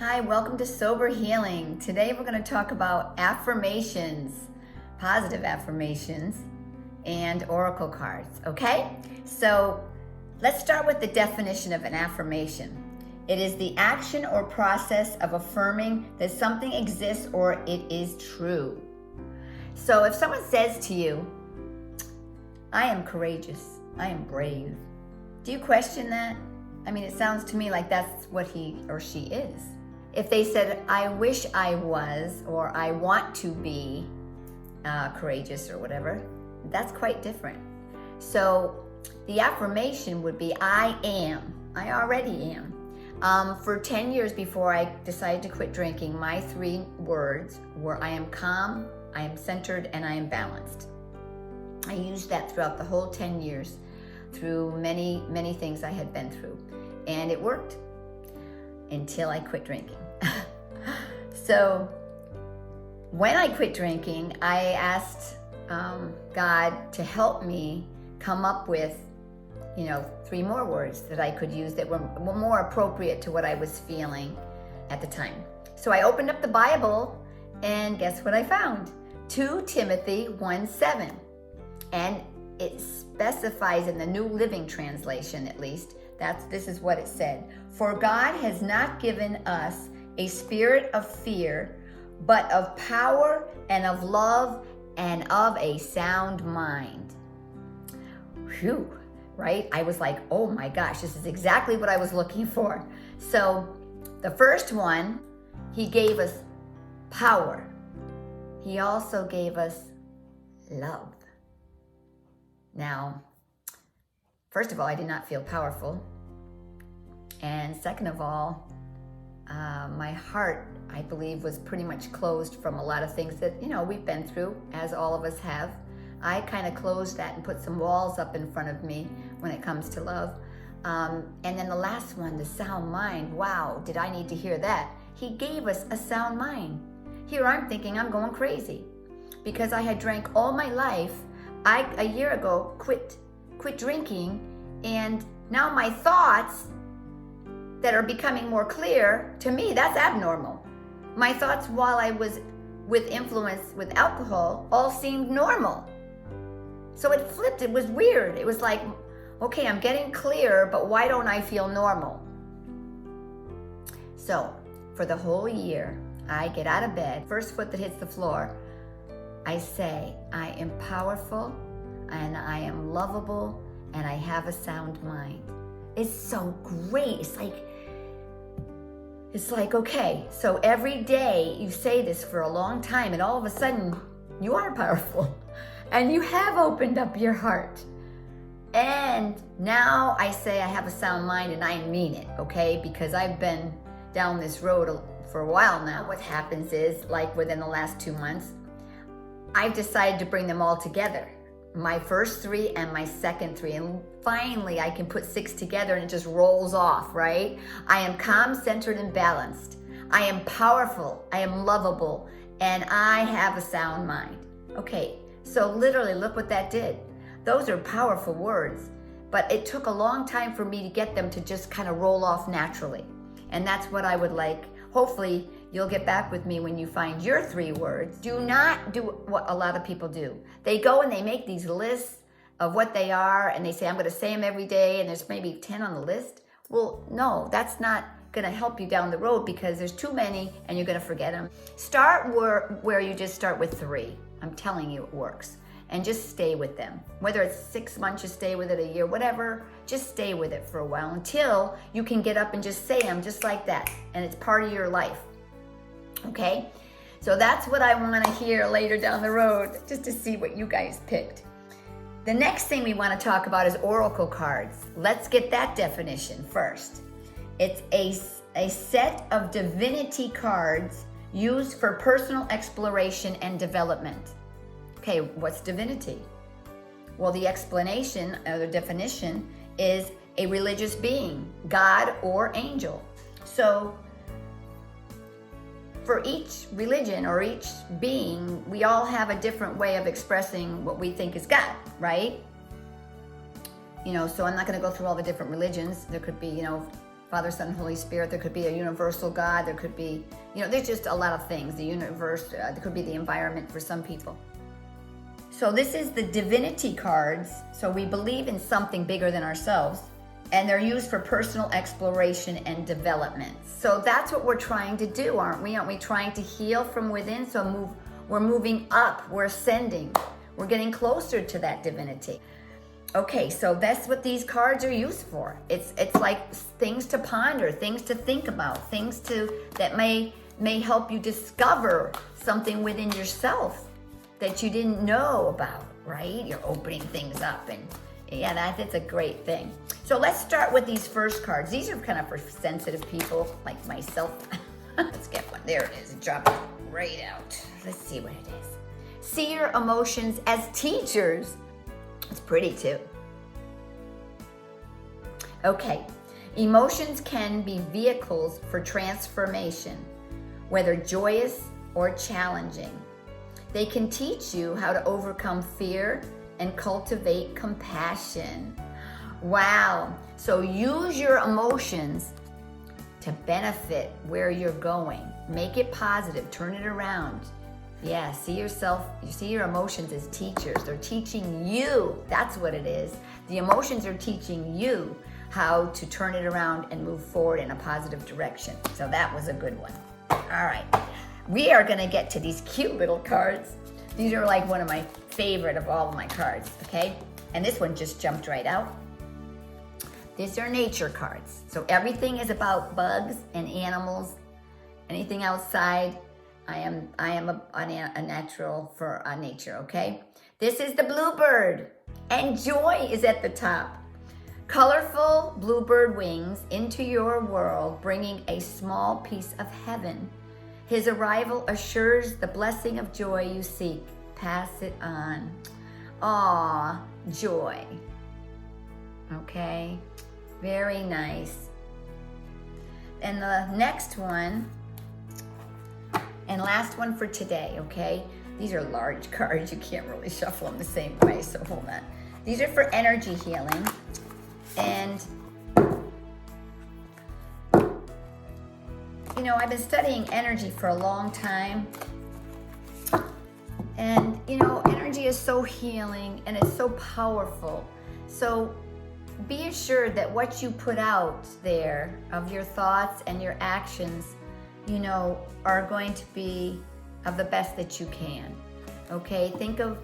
Hi, welcome to Sober Healing. Today we're going to talk about affirmations, positive affirmations, and oracle cards, okay? So let's start with the definition of an affirmation. It is the action or process of affirming that something exists or it is true. So if someone says to you, I am courageous, I am brave, do you question that? I mean, it sounds to me like that's what he or she is. If they said, I wish I was, or I want to be courageous or whatever, that's quite different. So the affirmation would be, I am. I already am. For 10 years before I decided to quit drinking, my 3 words were, I am calm, I am centered, and I am balanced. I used that throughout the whole 10 years, through many, many things I had been through. And it worked until I quit drinking. So when I quit drinking, I asked God to help me come up with, 3 more words that I could use that were more appropriate to what I was feeling at the time. So I opened up the Bible, and guess what I found? 2 Timothy 1:7. And it specifies in the New Living Translation, at least, this is what it said. For God has not given us a spirit of fear, but of power and of love and of a sound mind. Whew, right? I was like, oh my gosh, this is exactly what I was looking for. So the first one, he gave us power. He also gave us love. Now, first of all, I did not feel powerful. And second of all, my heart, I believe, was pretty much closed from a lot of things that, we've been through, as all of us have. I kind of closed that and put some walls up in front of me when it comes to love. And then the last one, the sound mind. Wow, did I need to hear that? He gave us a sound mind. Here I'm thinking I'm going crazy because I had drank all my life. A year ago, quit drinking, and now my thoughts that are becoming more clear, to me, that's abnormal. My thoughts while I was with influence with alcohol all seemed normal. So it flipped, it was weird. It was like, okay, I'm getting clear, but why don't I feel normal? So for the whole year, I get out of bed, first foot that hits the floor, I say, I am powerful, and I am lovable, and I have a sound mind. It's so great. It's like, okay, so every day you say this for a long time, and all of a sudden you are powerful, and you have opened up your heart. And now I say I have a sound mind, and I mean it, okay? Because I've been down this road for a while now. What happens is, like within the last 2 months, I've decided to bring them all together. My first 3 and my second 3. And finally I can put 6 together and it just rolls off, right? I am calm, centered, and balanced. I am powerful. I am lovable. And I have a sound mind. Okay, so literally look what that did. Those are powerful words. But it took a long time for me to get them to just kind of roll off naturally. And that's what I would like. Hopefully, you'll get back with me when you find your 3 words. Do not do what a lot of people do. They go and they make these lists of what they are, and they say, I'm going to say them every day, and there's maybe 10 on the list. Well, no, that's not going to help you down the road because there's too many, and you're going to forget them. Start where you just start with 3. I'm telling you, it works. And just stay with them. Whether it's 6 months, you stay with it, a year, whatever, just stay with it for a while until you can get up and just say them just like that. And it's part of your life. Okay? So that's what I want to hear later down the road, just to see what you guys picked. The next thing we want to talk about is oracle cards. Let's get that definition first. It's a set of divinity cards used for personal exploration and development. Okay, what's divinity? Well, the explanation or the definition is a religious being, God or angel. So for each religion or each being, we all have a different way of expressing what we think is God, right? So I'm not going to go through all the different religions. There could be, Father, Son, Holy Spirit. There could be a universal God. There could be, there's just a lot of things. The universe, there could be the environment for some people. So this is the divinity cards. So we believe in something bigger than ourselves, and they're used for personal exploration and development. So that's what we're trying to do, aren't we? Aren't we trying to heal from within? So we're moving up, we're ascending, we're getting closer to that divinity. Okay, so that's what these cards are used for. It's like things to ponder, things to think about, things that may help you discover something within yourself that you didn't know about, right? You're opening things up, and yeah, that's a great thing. So let's start with these first cards. These are kind of for sensitive people like myself. Let's get one. There it is. It dropped right out. Let's see what it is. See your emotions as teachers. It's pretty too. Okay. Emotions can be vehicles for transformation, whether joyous or challenging. They can teach you how to overcome fear and cultivate compassion. Wow. So use your emotions to benefit where you're going. Make it positive. Turn it around. Yeah, see your emotions as teachers. They're teaching you. That's what it is. The emotions are teaching you how to turn it around and move forward in a positive direction. So that was a good one. All right. We are going to get to these cute little cards. These are like one of my favorite of all of my cards, okay? And this one just jumped right out. These are nature cards. So everything is about bugs and animals. Anything outside, I am a natural for nature, okay? This is the bluebird, and joy is at the top. Colorful bluebird wings into your world, bringing a small piece of heaven. His arrival assures the blessing of joy you seek. Pass it on. Aw, joy. Okay, very nice. And the next one, and last one for today, okay? These are large cards. You can't really shuffle them the same way, so hold on. These are for energy healing. And I've been studying energy for a long time. And, energy is so healing and it's so powerful. So be assured that what you put out there of your thoughts and your actions, are going to be of the best that you can. Okay? Think of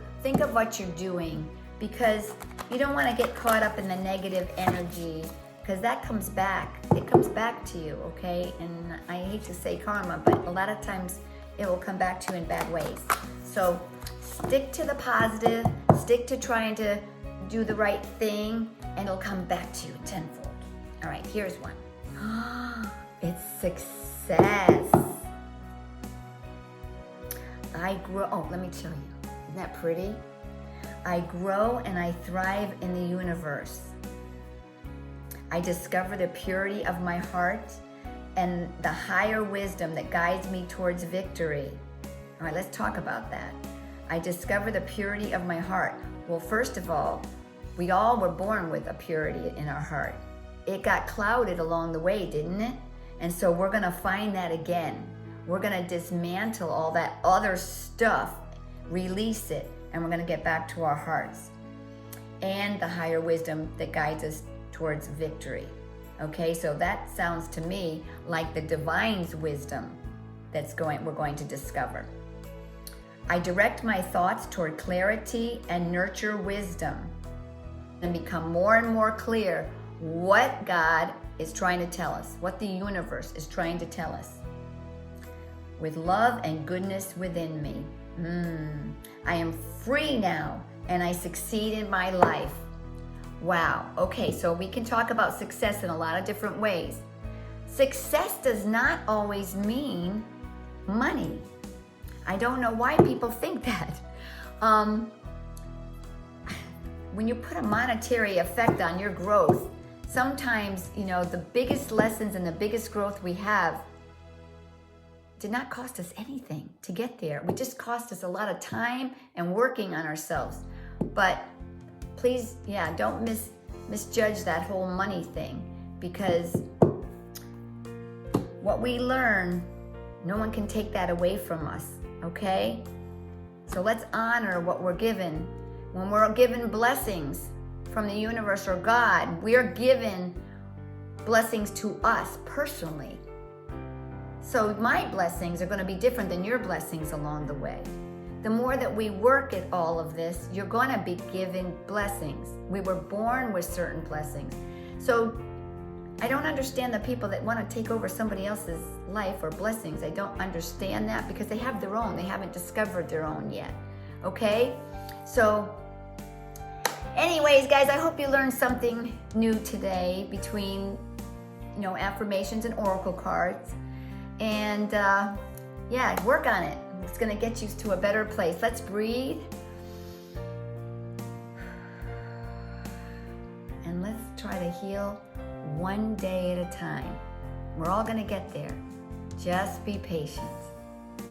what you're doing, because you don't want to get caught up in the negative energy, because that comes back. It comes back to you, okay? And I hate to say karma, but a lot of times it will come back to you in bad ways. So stick to the positive, stick to trying to do the right thing, and it'll come back to you tenfold. All right, here's one. It's success. Let me tell you. Isn't that pretty? I grow and I thrive in the universe. I discover the purity of my heart and the higher wisdom that guides me towards victory. All right, let's talk about that. I discover the purity of my heart. Well, first of all, we all were born with a purity in our heart. It got clouded along the way, didn't it? And so we're going to find that again. We're going to dismantle all that other stuff, release it, and we're going to get back to our hearts and the higher wisdom that guides us towards victory. Okay, so that sounds to me like the divine's wisdom we're going to discover. I direct my thoughts toward clarity and nurture wisdom and become more and more clear what God is trying to tell us, what the universe is trying to tell us. With love and goodness within me. I am free now and I succeed in my life. Wow. Okay, so we can talk about success in a lot of different ways. Success does not always mean money. I don't know why people think that. When you put a monetary effect on your growth, sometimes, the biggest lessons and the biggest growth we have did not cost us anything to get there. It just cost us a lot of time and working on ourselves. But please, don't misjudge that whole money thing, because what we learn, no one can take that away from us, okay? So let's honor what we're given. When we're given blessings from the universe or God, we are given blessings to us personally. So my blessings are going to be different than your blessings along the way. The more that we work at all of this, you're going to be given blessings. We were born with certain blessings. So I don't understand the people that want to take over somebody else's life or blessings. I don't understand that because they have their own. They haven't discovered their own yet. Okay? So anyways, guys, I hope you learned something new today between, affirmations and oracle cards. And yeah, work on it. It's going to get you to a better place. Let's breathe. And let's try to heal one day at a time. We're all going to get there. Just be patient.